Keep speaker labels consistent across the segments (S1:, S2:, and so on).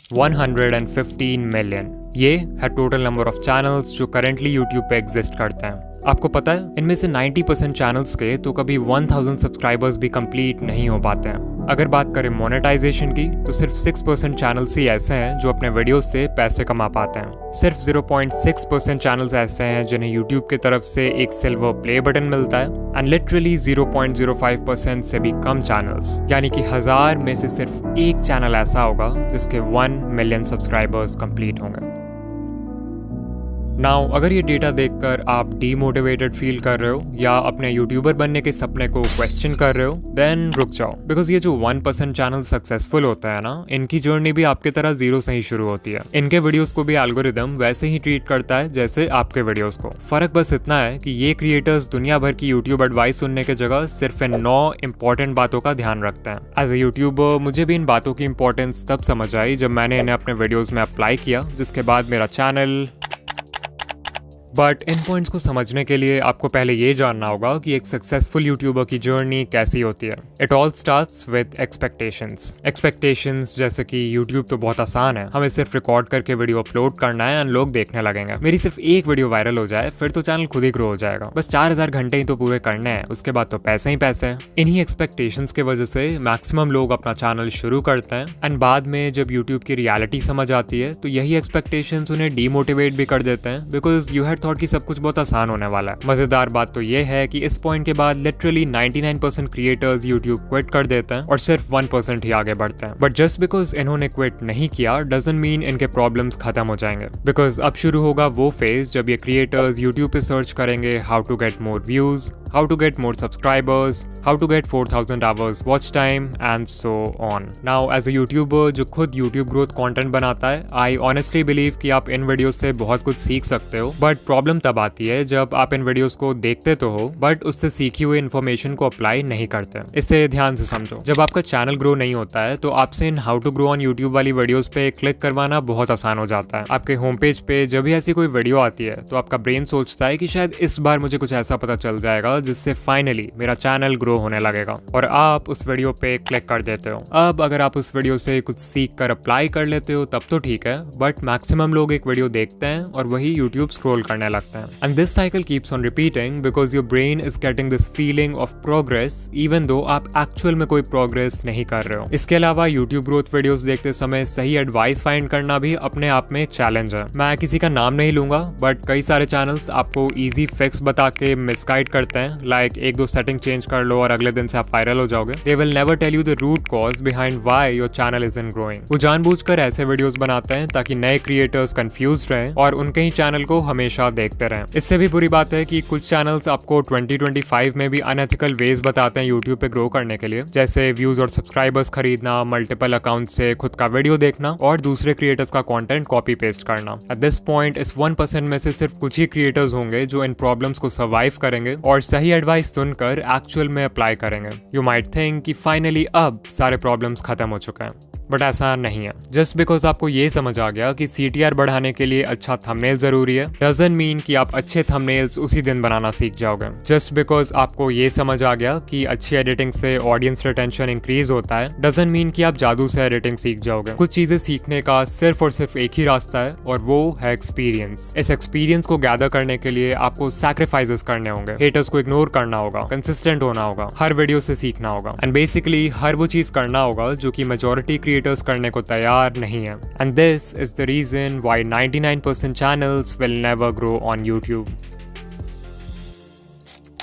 S1: 115 million. ये है total number of channels जो करेंटली यूट्यूब पे एग्जिस्ट करते हैं। आपको पता है इनमें से 90% चैनल्स के तो कभी 1000 सब्सक्राइबर्स भी कंप्लीट नहीं हो पाते हैं। अगर बात करें मोनेटाइजेशन की तो सिर्फ 6% चैनल्स ही ऐसे हैं जो अपने वीडियोस से पैसे कमा पाते हैं। सिर्फ 0.6% चैनल्स ऐसे हैं जिन्हें यूट्यूब की तरफ से एक सिल्वर प्ले बटन मिलता है एंड लिटरली 0.05% से भी कम चैनल्स, यानी कि 1000 में से सिर्फ एक चैनल ऐसा होगा जिसके 1 मिलियन सब्सक्राइबर्स कंप्लीट होंगे। नाउ अगर ये डेटा देखकर आप डीमोटिवेटेड फील कर रहे हो या अपने यूट्यूबर बनने के सपने को क्वेश्चन कर रहे हो, देन रुक जाओ, बिकॉज ये जो 1% चैनल सक्सेसफुल होता है ना, इनकी जर्नी भी आपके तरह जीरो से ही शुरू होती है। इनके वीडियोस को भी एल्गोरिदम वैसे ही ट्रीट करता है जैसे आपके वीडियोस को। फर्क बस इतना है कि ये क्रिएटर्स दुनिया भर की यूट्यूब एडवाइस सुनने की जगह सिर्फ इन 9 इंपॉर्टेंट बातों का ध्यान रखते हैं। एज ए यूट्यूबर मुझे भी इन बातों की इंपॉर्टेंस तब समझ आई जब मैंने इन्हें अपने वीडियोज में अप्लाई किया, जिसके बाद मेरा चैनल। बट इन पॉइंट्स को समझने के लिए आपको पहले ये जानना होगा कि एक सक्सेसफुल यूट्यूबर की जर्नी कैसी होती है। It all starts with expectations जैसे कि यूट्यूब तो बहुत आसान है, हमें सिर्फ रिकॉर्ड करके वीडियो अपलोड करना है एंड लोग देखने लगेंगे। मेरी सिर्फ एक वीडियो वायरल हो जाए फिर तो चैनल खुद ही ग्रो हो जाएगा। बस 4000 घंटे ही तो पूरे करने हैं, उसके बाद तो पैसे ही पैसे हैं। इन्हीं एक्सपेक्टेशंस की वजह से मैक्सिमम लोग अपना चैनल शुरू करते हैं एंड बाद में जब यूट्यूब की रियलिटी समझ आती है तो यही एक्सपेक्टेशंस उन्हें डीमोटिवेट भी कर देते हैं, बिकॉज यू हैड थॉट कि सब कुछ बहुत आसान होने वाला है। मजेदार बात तो ये है कि इस पॉइंट के बाद लिटरली 99% क्रिएटर्स यूट्यूब क्विट कर देते हैं और सिर्फ 1% ही आगे बढ़ते हैं। बट जस्ट बिकॉज इन्होंने क्विट नहीं किया डजंट मीन इनके प्रॉब्लम्स खत्म हो जाएंगे, बिकॉज अब शुरू होगा वो फेज जब ये क्रिएटर्स यूट्यूब पे सर्च करेंगे how to get more views, how to get more subscribers, how to get 4000 hours watch time and so on. Now as a YouTuber जो खुद YouTube growth content बनाता है, I honestly believe कि आप इन videos से बहुत कुछ सीख सकते हो, बट प्रॉब्लम तब आती है जब आप इन वीडियोस को देखते तो हो बट उससे सीखी हुई इन्फॉर्मेशन को अप्लाई नहीं करते। इससे ध्यान से समझो, जब आपका चैनल ग्रो नहीं होता है तो आपसे इन how to grow on YouTube वाली वीडियोस पे क्लिक करवाना बहुत आसान हो जाता है। आपके होम पेज पे जब भी ऐसी कोई वीडियो आती है तो आपका ब्रेन सोचता है कि शायद इस बार मुझे कुछ ऐसा पता चल जाएगा जिससे फाइनली मेरा चैनल ग्रो होने लगेगा, और आप उस वीडियो पे क्लिक कर देते हो। अब अगर आप उस वीडियो से कुछ सीख कर अप्लाई कर लेते हो तब तो ठीक है, बट मैक्सिमम लोग एक वीडियो देखते हैं और वही यूट्यूब स्क्रॉल करने लगते हैं and this cycle keeps on repeating because your brain is getting this feeling of progress even though आप एक्चुअल में कोई प्रोग्रेस नहीं कर रहे हो। इसके अलावा यूट्यूब ग्रोथ वीडियोस देखते समय सही एडवाइस फाइंड करना भी अपने आप में एक चैलेंज है। मैं किसी का नाम नहीं लूंगा बट कई सारे चैनल्स आपको इजी फिक्स बता के मिसगाइड करते हैं, लाइक 1-2 सेटिंग चेंज कर लो और अगले दिन से आप वायरल हो जाओगे। They will never tell you the root cause behind why your channel isn't growing. वो जानबूझकर ऐसे वीडियोस बनाते हैं ताकि नए क्रिएटर्स कंफ्यूज रहें और उनके ही चैनल को हमेशा देखते रहें। इससे भी बुरी बात है कि कुछ चैनल्स आपको 2025 में भी अनएथिकल वेज बताते हैं यूट्यूब पे ग्रो करने के लिए, जैसे व्यूज और सब्सक्राइबर्स खरीदना, मल्टीपल अकाउंट से खुद का वीडियो देखना और दूसरे क्रिएटर्स का कंटेंट कॉपी पेस्ट करना। एट दिस पॉइंट इस 1% में से सिर्फ कुछ ही क्रिएटर्स होंगे जो इन प्रॉब्लम्स को सर्वाइव करेंगे और सही एडवाइस सुनकर एक्चुअल में अप्लाई करेंगे। यू माइट थिंक कि फाइनली अब सारे प्रॉब्लम्स खत्म हो चुके हैं, बट ऐसा नहीं है। जस्ट बिकॉज आपको ये समझ आ गया कि CTR बढ़ाने के लिए अच्छा थंबनेल जरूरी है डजंट मीन कि आप अच्छे थंबनेल्स उसी दिन बनाना सीख जाओगे। जस्ट बिकॉज आपको ये समझ आ गया कि अच्छी एडिटिंग से ऑडियंस रिटेंशन इंक्रीज होता है डजंट मीन कि आप जादू से एडिटिंग सीख जाओगे। कुछ चीजें सीखने का सिर्फ और सिर्फ एक ही रास्ता है और वो है एक्सपीरियंस। इस एक्सपीरियंस को गैदर करने के लिए आपको सैक्रिफाइसेस करने होंगे, हेटर्स को इग्नोर करना होगा, कंसिस्टेंट होना होगा, हर वीडियो से सीखना होगा एंड बेसिकली हर वो चीज करना होगा जो कि मेजॉरिटी क्रिएटर्स करने को तैयार नहीं है। And this is the reason why 99% channels will never grow on YouTube.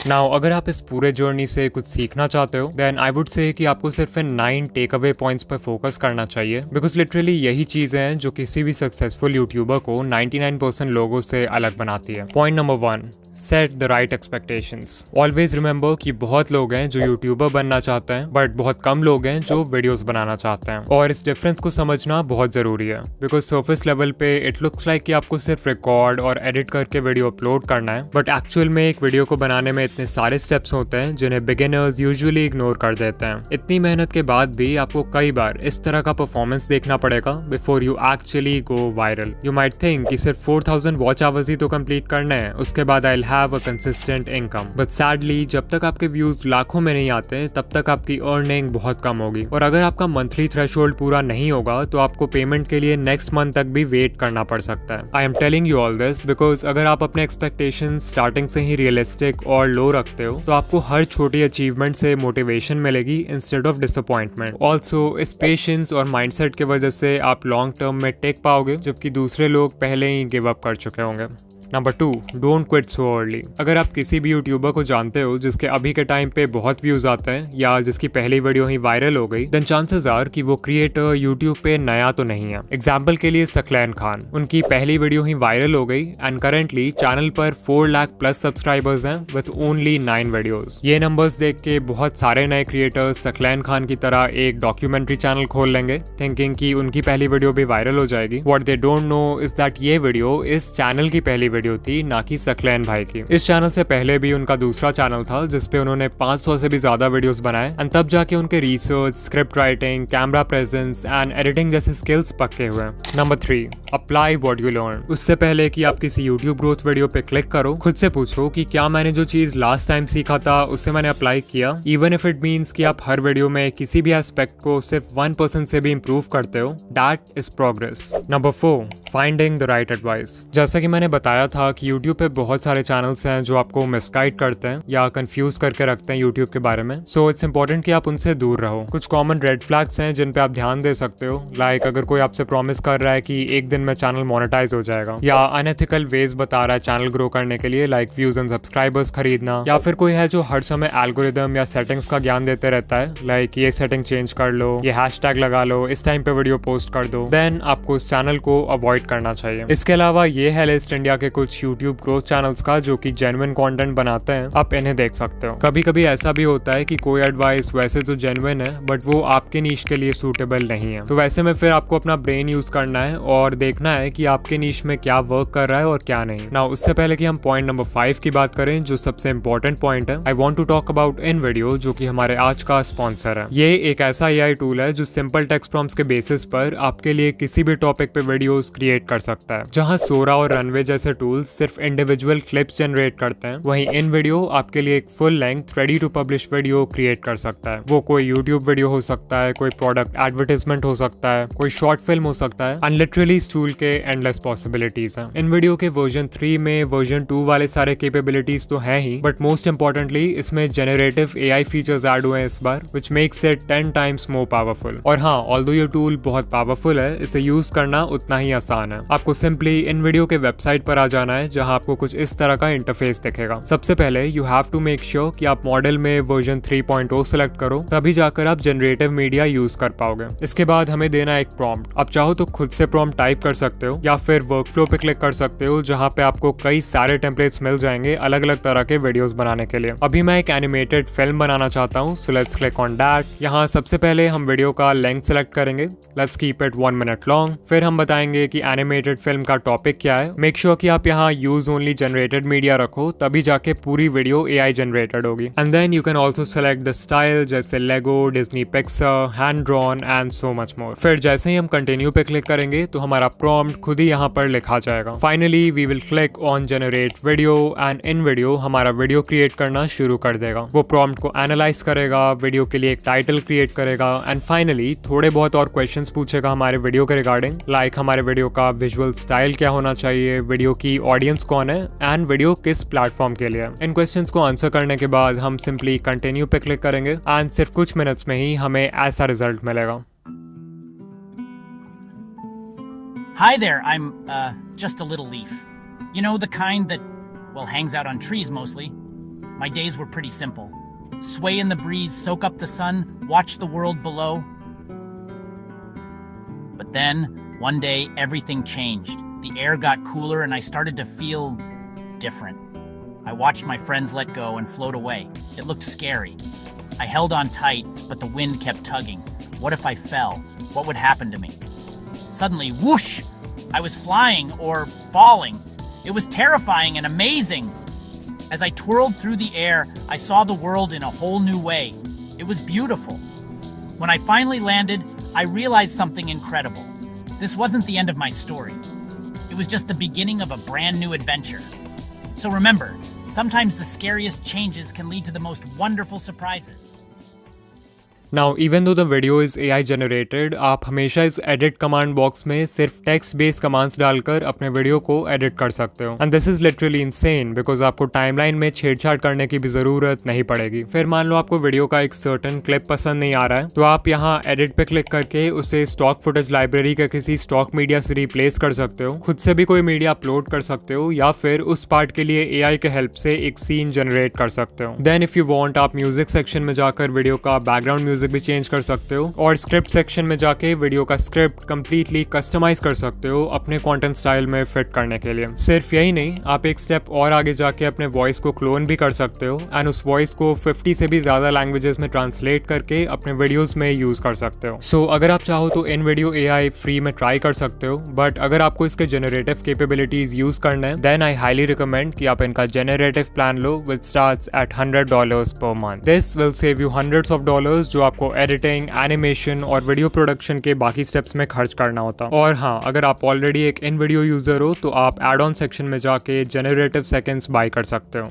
S1: Now अगर आप इस पूरे जर्नी से कुछ सीखना चाहते हो देन आई वुड से कि आपको सिर्फ इन 9 टेक अवे पॉइंट्स पर फोकस करना चाहिए, बिकॉज लिटरली यही चीजें हैं जो किसी भी सक्सेसफुल यूट्यूबर को 99% लोगों से अलग बनाती है। Point number 1, set the right expectations. Always remember कि बहुत लोग हैं जो यूट्यूबर बनना चाहते हैं बट बहुत कम लोग हैं जो वीडियोस बनाना चाहते हैं, और इस डिफरेंस को समझना बहुत जरूरी है। बिकॉज सर्फेस लेवल पे इट लुक्स लाइक कि आपको सिर्फ रिकॉर्ड और एडिट करके वीडियो अपलोड करना है, बट एक्चुअल में एक वीडियो को बनाने में इतने सारे स्टेप्स होते हैं जिन्हें बिगिनर्स यूजुअली इग्नोर कर देते हैं। इतनी मेहनत के बाद भी आपको कई बार इस तरह का परफॉर्मेंस देखना पड़ेगा before you actually go viral. You might think कि सिर्फ 4000 वॉच आवर्स ही तो कंप्लीट करने हैं, उसके बाद I will have a consistent income. But sadly जब तक आपके व्यूज लाखों में नहीं आते तब तक आपकी अर्निंग बहुत कम होगी, और अगर आपका मंथली थ्रेशोल्ड पूरा नहीं होगा तो आपको पेमेंट के लिए नेक्स्ट मंथ तक भी वेट करना पड़ सकता है। I am telling you all this because अगर आप अपने एक्सपेक्टेशन स्टार्टिंग से ही रियलिस्टिक और लो रखते हो तो आपको हर छोटी अचीवमेंट से मोटिवेशन मिलेगी इंस्टेड ऑफ डिसअपॉइंटमेंट। ऑल्सो इस पेशेंस और माइंडसेट की वजह से आप लॉन्ग टर्म में टेक पाओगे, जबकि दूसरे लोग पहले ही गिव अप कर चुके होंगे। Number 2, don't quit so early. अगर आप किसी भी यूट्यूबर को जानते हो जिसके अभी के टाइम पे बहुत व्यूज आते हैं या जिसकी पहली वीडियो ही वायरल हो गई, देन चांसेस आर कि वो क्रिएटर यूट्यूब पे नया तो नहीं है। एग्जाम्पल के लिए सकलैन खान, उनकी पहली वीडियो ही वायरल हो गई एंड करेंटली चैनल पर 4 लाख प्लस सब्सक्राइबर्स हैं विद ओनली 9 वीडियोस। ये नंबर्स देख के बहुत सारे नए क्रिएटर्स सकलैन खान की तरह एक डॉक्यूमेंट्री चैनल खोल लेंगे थिंकिंग कि उनकी पहली वीडियो भी वायरल हो जाएगी। What they don't know is that ये वीडियो इस चैनल की पहली वीडियो थी, ना कि सकलैन भाई की। इस चैनल से पहले भी उनका दूसरा चैनल था जिसपे उन्होंने 500 से भी ज्यादा वीडियोस बनाए एंड तब जाके उनके research, script writing, camera presence and editing जैसे स्किल्स पक्के हुए। Number 3, apply what you learn. उससे पहले कि आप किसी यूट्यूब ग्रोथ वीडियो पे क्लिक करो, खुद से पूछो कि क्या मैंने जो चीज लास्ट टाइम सीखा था उससे मैंने अप्लाई किया, इवन इफ इट मीन्स कि आप हर वीडियो में किसी भी एस्पेक्ट को सिर्फ 1% से भी इंप्रूव करते हो, that is progress. Number 4, finding the right advice. जैसा कि मैंने बताया था कि यूट्यूब पे बहुत सारे चैनल्स हैं जो आपको मिसगाइड करते हैं या कंफ्यूज करके रखते हैं यूट्यूब के बारे में, सो इट्स इंपॉर्टेंट कि आप उनसे दूर रहो। कुछ कॉमन रेड फ्लैग्स हैं जिन पे आप ध्यान दे सकते हो, लाइक अगर कोई आपसे प्रॉमिस कर रहा है कि एक दिन में चैनल मोनेटाइज हो जाएगा, या अनएथिकल वेज बता रहा है चैनल ग्रो करने के लिए लाइक व्यूज एंड सब्सक्राइबर्स खरीदना, या फिर कोई है जो हर समय एल्गोरिदम या सेटिंग्स का ज्ञान देते रहता है लाइक ये सेटिंग चेंज कर लो, ये हैशटैग लगा लो, इस टाइम पे वीडियो पोस्ट कर दो, देन आपको उस चैनल को अवॉइड करना चाहिए। इसके अलावा ये है लिस्ट इंडिया के कुछ यूट्यूब ग्रोथ चैनल्स का जो कि जेन्युइन कंटेंट बनाते हैं, आप इन्हें देख सकते हो। कभी कभी ऐसा भी होता है कि कोई एडवाइस वैसे तो जेन्युइन है बट वो आपके नीश के लिए सूटेबल नहीं है, तो वैसे में फिर आपको अपना ब्रेन यूज करना है और देखना है कि आपके नीश में क्या वर्क कर रहा है और क्या नहीं। नाउ उससे पहले कि हम पॉइंट नंबर 5 की बात करें जो सबसे इंपॉर्टेंट पॉइंट है, I want to talk about इन वीडियो जो कि हमारे आज का स्पॉन्सर है। ये एक ऐसा AI टूल है जो सिंपल टेक्स्ट प्रॉम्प्ट्स के बेसिस पर आपके लिए किसी भी टॉपिक पे वीडियोस क्रिएट कर सकता है। जहां सोरा और रनवे जैसे टूल्स सिर्फ इंडिविजुअल क्लिप्स जनरेट करते हैं, वहीं इन वीडियो आपके लिए एक full length ready to publish video create कर सकता है। वो कोई यूट्यूब वीडियो हो सकता है, कोई प्रोडक्ट एडवर्टाइजमेंट हो सकता है, कोई शॉर्ट फिल्म हो सकता है, एंड लिटरली इस टूल के एंडलेस पॉसिबिलिटीज हैं। इन वीडियो के वर्जन 3 में वर्जन 2 वाले सारे कैपेबिलिटीज तो हैं ही, बट मोस्ट इंपॉर्टेंटली इसमें जेनरेटिव AI फीचर्स ऐड हुए हैं इस बार, which makes it 10 times more powerful. और हाँ, ऑल्दो ये टूल बहुत पावरफुल है, इसे यूज करना उतना ही आसान है। आपको सिंपली इन वीडियो के वेबसाइट पर आ जाना है जहां आपको कुछ इस तरह का इंटरफेस दिखेगा। सबसे पहले you have to make sure कि आप मॉडल में वर्जन 3.0 सेलेक्ट करो, तभी जाकर आप जनरेटिव मीडिया यूज कर पाओगे। इसके बाद हमें देना एक प्रॉम्प्ट। आप चाहो तो खुद से प्रॉम्प्ट टाइप कर सकते हो या फिर वर्कफ्लो पे क्लिक कर सकते हो जहां पे आपको कई सारे टेम्पलेट्स मिल जाएंगे अलग अलग तरह के वीडियोस बनाने के लिए। अभी मैं एक एनिमेटेड फिल्म बनाना चाहता हूं, so let's click on that. यहाँ सबसे पहले हम वीडियो का लेंथ सेलेक्ट करेंगे, let's keep it 1 minute long. फिर हम बताएंगे कि एनिमेटेड फिल्म का टॉपिक क्या है। मेक श्योर कि आप यहाँ यूज ओनली जनरेटेड मीडिया रखो, तभी जाके पूरी वीडियो AI जनरेटेड होगी। And then you can also select the style जैसे Lego, Disney Pixar, hand drawn and so much more. फिर जैसे ही हम कंटिन्यू पे क्लिक करेंगे तो हमारा प्रॉम्प्ट खुद ही यहाँ पर लिखा जाएगा। Finally we will click on generate video and इन वीडियो हमारा वीडियो क्रिएट करना शुरू कर देगा। वो प्रॉम्प्ट को एनालाइज करेगा, वीडियो के लिए एक टाइटल क्रिएट करेगा एंड फाइनली थोड़े बहुत और क्वेश्चंस पूछेगा हमारे वीडियो के रिगार्डिंग, लाइक हमारे वीडियो का विजुअल स्टाइल क्या होना चाहिए, वीडियो की ऑडियंस कौन है एंड वीडियो किस प्लेटफॉर्म के लिए। इन क्वेश्चंस को आंसर करने के बाद हम सिंपली कंटिन्यू पे क्लिक करेंगे एंड सिर्फ कुछ मिनट्स में ही हमें ऐसा रिजल्ट मिलेगा।
S2: Hi there, I'm just a little leaf. You know, the kind that, well, hangs out on trees mostly. My days were pretty simple. Sway in the breeze, soak up the sun, watch the world below. But then, one day, everything changed. The air got cooler and I started to feel different. I watched my friends let go and float away. It looked scary. I held on tight, but the wind kept tugging. What if I fell? What would happen to me? Suddenly, whoosh! I was flying or falling. It was terrifying and amazing. As I twirled through the air, I saw the world in a whole new way. It was beautiful. When I finally landed, I realized something incredible. This wasn't the end of my story. It was just the beginning of a brand new adventure. So remember, sometimes the scariest changes can lead to the most wonderful surprises.
S1: Now, even though the video is AI generated, आप हमेशा इस edit command box में सिर्फ text based commands डालकर अपने video को edit कर सकते हो. And this is literally insane because आपको timeline में छेड़छाड़ करने की भी जरूरत नहीं पड़ेगी. फिर मान लो आपको वीडियो का एक certain clip पसंद नहीं आ रहा है, तो आप यहाँ edit पे क्लिक करके उसे stock footage library के किसी stock media से replace कर सकते हो, खुद से भी कोई मीडिया अपलोड कर सकते हो, या फिर उस पार्ट के लिए AI के हेल्प से एक सीन जनरेट कर सकते हो. Then if you want, आप म्यूजिक सेक्शन में जाकर वीडियो का बैकग्राउंड म्यूजिक भी चेंज कर सकते हो, और स्क्रिप्ट सेक्शन में जाके वीडियो का स्क्रिप्ट कंप्लीटली कस्टमाइज कर सकते हो अपने कंटेंट स्टाइल में फिट करने के लिए. सिर्फ यही नहीं, आप एक स्टेप और आगे जाके अपने वॉइस को क्लोन भी कर सकते हो एंड उस वॉइस को 50 से भी ज्यादा लैंग्वेजेस में ट्रांसलेट करके अपने वीडियोस में यूज कर सकते हो. सो अगर आप चाहो तो इन वीडियो AI फ्री में ट्राई कर सकते हो, बट अगर आपको इसके जेनरेटिव कैपेबिलिटीज यूज करना है, देन आई हाईली रिकमेंड कि आप इनका generative plan low with starts at $100 per month. This will save you hundreds of dollars जो आपको एडिटिंग, एनिमेशन और वीडियो प्रोडक्शन के बाकी स्टेप्स में खर्च करना होता. और हाँ, अगर आप ऑलरेडी एक इन वीडियो यूजर हो तो आप एड ऑन सेक्शन में जाके जेनरेटिव सेकेंड्स बाय कर सकते हो.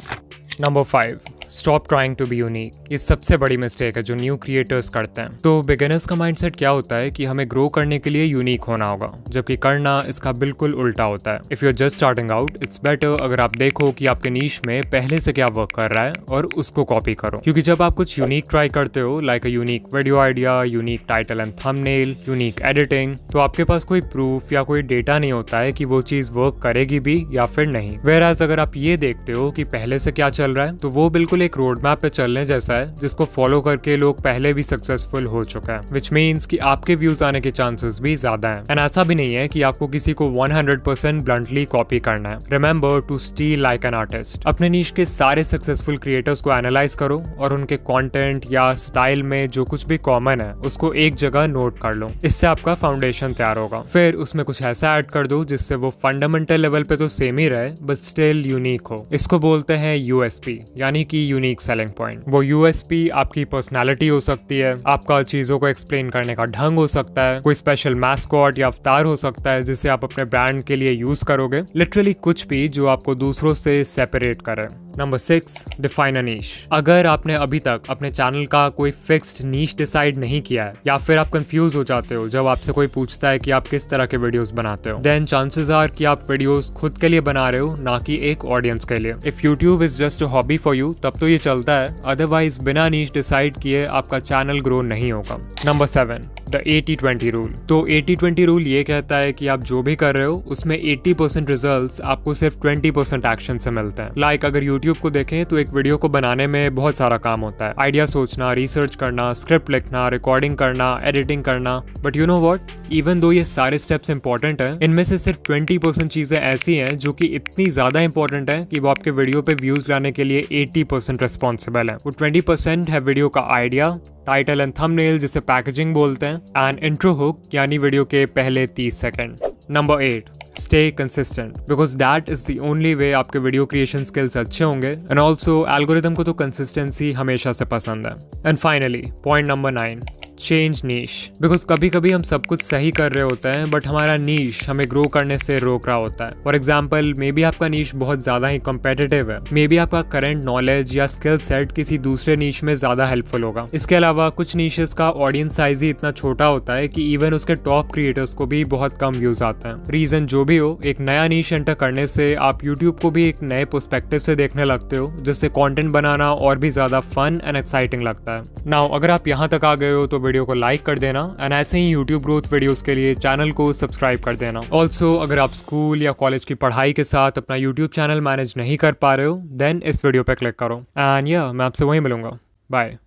S1: Number 5, stop trying to be unique. ये सबसे बड़ी मिस्टेक है जो न्यू क्रिएटर्स करते हैं. तो बिगिनर्स का माइंडसेट क्या होता है कि हमें ग्रो करने के लिए यूनिक होना होगा, जबकि करना इसका बिल्कुल उल्टा होता है. If you are just starting out, it's better अगर आप देखो कि आपके नीश में पहले से क्या वर्क कर रहा है और उसको कॉपी करो. क्योंकि जब आप कुछ यूनिक ट्राई करते हो, like a unique video idea, unique title and thumbnail, unique editing, तो आपके पास कोई प्रूफ या कोई डेटा नहीं होता है कि वो चीज वर्क करेगी भी या फिर नहीं. वेयरएज अगर आप ये देखते हो कि पहले से क्या चल रहा है, तो वो बिल्कुल एक रोड मैप पे चलने जैसा है जिसको फॉलो करके लोग पहले भी सक्सेसफुल हो चुका है, विच मीन्स कि आपके व्यूज आने के चांसेस भी ज्यादा हैं. एंड ऐसा भी नहीं है कि आपको किसी को 100% ब्लंटली कॉपी करना है. Remember to steal like an artist. अपने नीश के सारे सक्सेसफुल क्रिएटर्स को एनालाइज करो और उनके कंटेंट या स्टाइल में जो कुछ भी कॉमन है उसको एक जगह नोट कर लो. इससे आपका फाउंडेशन तैयार होगा. फिर उसमें कुछ ऐसा ऐड कर दो जिससे वो फंडामेंटल लेवल पे तो सेम ही रहे बट स्टिल यूनिक हो. इसको बोलते हैं USP, यानी कि यूनिक सेलिंग पॉइंट. वो USP आपकी पर्सनालिटी हो सकती है, आपका चीजों को एक्सप्लेन करने का ढंग हो सकता है, कोई स्पेशल मैस्कॉट या अवतार हो सकता है जिसे आप अपने ब्रांड के लिए यूज करोगे. लिटरली कुछ भी जो आपको दूसरों से सेपरेट करे. नंबर 6, डिफाइन अ नीश. अगर आपने अभी तक अपने चैनल का कोई फिक्स्ड नीश डिसाइड नहीं किया है, या फिर आप कंफ्यूज हो जाते हो जब आपसे कोई पूछता है कि आप किस तरह के वीडियोस बनाते हो, देन चांसेस आर कि आप वीडियोस खुद के लिए बना रहे हो, ना कि एक ऑडियंस के लिए. If YouTube is just a hobby for you, तब तो ये चलता है, अदरवाइज बिना नीश डिसाइड किए आपका चैनल ग्रो नहीं होगा. Number 7, the 80-20 rule. तो 80-20 रूल ये कहता है कि आप जो भी कर रहे हो उसमें 80% रिजल्ट्स आपको सिर्फ 20% एक्शन से मिलते हैं. लाइक अगर यूट्यूब को देखें तो एक वीडियो को बनाने में बहुत सारा काम होता है. आइडिया सोचना, रिसर्च करना, स्क्रिप्ट लिखना, रिकॉर्डिंग करना, एडिटिंग करना. But you know what, even though ये सारे स्टेप्स इंपॉर्टेंट हैं, इनमें से सिर्फ 20% चीजें ऐसी हैं जो कि इतनी ज्यादा इंपॉर्टेंट है कि वो आपके वीडियो पे व्यूज लाने के लिए 80% रिस्पॉन्सिबल है. वो 20% है वीडियो का आइडिया, टाइटल एंड थंबनेल जिसे पैकेजिंग बोलते हैं, एंड इंट्रो हुक यानी वीडियो के पहले 30 second. Number 8, stay consistent, because that is the only way आपके वीडियो क्रिएशन स्किल्स अच्छे होंगे. एंड ऑल्सो एल्गोरिदम को तो कंसिस्टेंसी हमेशा से पसंद है. And finally point number 9, change niche. Because कभी कभी हम सब कुछ सही कर रहे होते हैं बट हमारा नीश हमें ग्रो करने से रोक रहा होता है. फॉर एग्जाम्पल, मे बी आपका नीश बहुत ज्यादा ही कॉम्पिटिटिव है, मे बी आपका करंट नॉलेज या स्किल सेट किसी दूसरे नीश में ज्यादा हेल्पफुल होगा. इसके अलावा कुछ नीशेस का ऑडियंस साइज ही इतना छोटा होता है कि इवन उसके टॉप क्रिएटर्स को भी बहुत कम व्यूज आते हैं. रीजन जो भी हो, एक नया नीश एंटर करने से आप यूट्यूब को भी एक नए पर्सपेक्टिव से देखने लगते हो, जिससे कंटेंट बनाना और भी ज्यादा फन एंड एक्साइटिंग लगता है. नाउ अगर आप यहाँ तक आ गए हो तो वीडियो को लाइक कर देना, एंड ऐसे ही यूट्यूब ग्रोथ वीडियोस के लिए चैनल को सब्सक्राइब कर देना. ऑल्सो अगर आप स्कूल या कॉलेज की पढ़ाई के साथ अपना यूट्यूब चैनल मैनेज नहीं कर पा रहे हो, देन इस वीडियो पे क्लिक करो. एंड या मैं आपसे वहीं मिलूंगा. बाय.